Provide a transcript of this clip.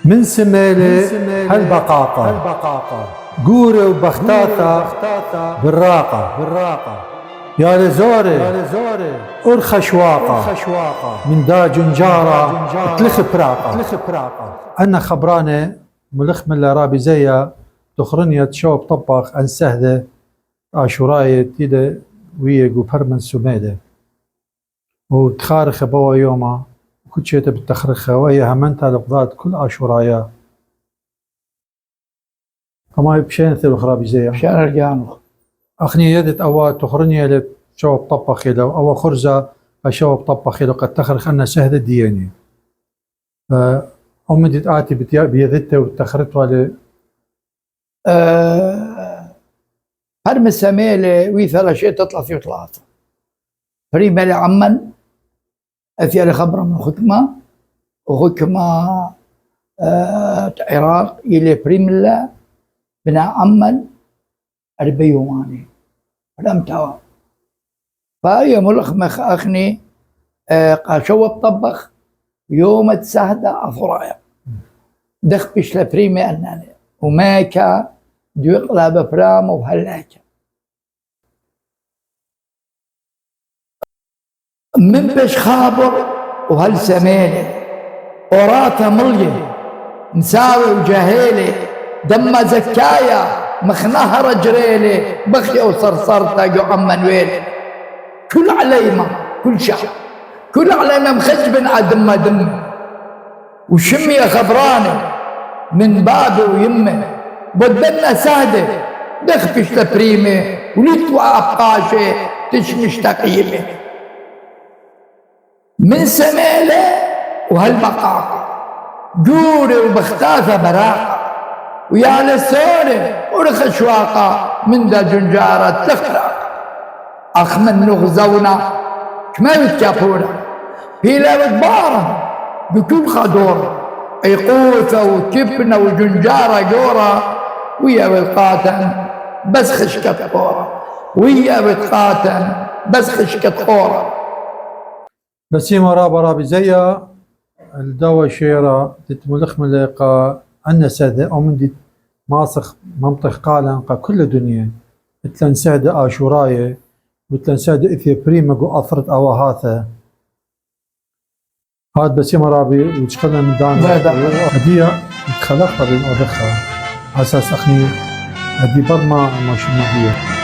من سميلة هالبقاقة قورة وبختاثة بالراقة يا لزوري أرخى شواقة من دا جنجارة تلخ براقة أنا خبرانة ملخ من رابي زيا تخرنية شوب طبخ أن سهدة عاشوراية تيدا ويا قبر من سميدة وتخارخ بوا يوما كل شيء بالتخرخة وهي همنتها لقضات كل عاشورايا كما بشين ثلو خرابي زيا بشان رجانو أخني يدت أوا تخرنية لشوب طبخ يلو أوا خرزة شوب طبخ يلو قد تخرخ أنا سهدة دياني أمدت آتي بيدته وتخرت والي هرم السميلة ويثلا شيء تطلع فيه ثلاثة فريمة لعمن أثيال خبرة من ختمة وختمة عراق إلى بريملا بنا عمن أربيوماني فلم توا فهي ملخ أخني قاشوة طبخ يوم السهدة أفرايا دخبش لبريمة أناني وماكا ديقلا بفرام وهلاكا من بش خابر وهالسمينة وراتا ملية مساوي وجهيلة دم زكايا مخنها رجريلة بخي وصرصرتا يعمن ويلة كل عليما كل شعب كل علينا مخجب عدم دم وشمية خبرانة من بابه ويمه بدنا سادة دخفش لبريمة وليتوا عبقاشة تشمش تقيمة من سميلة وهالمقاقة جوري وبختاثة براقة ويا لسورة ورخشواقة من دا جنجارة تخرق أخ من نغزونا كما يتكافونا هيلا وكبارة بكل خدورة قوثة وكبنة وجنجارة جورة ويا بالقاتن بس خشكة قورة ويا بالقاتن بس خشكة قورة بسيمة رابي زيا الدواء شيرة تتملخ مليقة أن سادة أو من دي ماسخ منطق قالا كل دنيا اتلن سادة آشوراية وتلن سادة إثي بريمة أثرت أواهاثة هاد بسيمة رابي وتشخلنا من دانا هدية خلقها بين أرخها أساس أخني هدي برما ما شو هي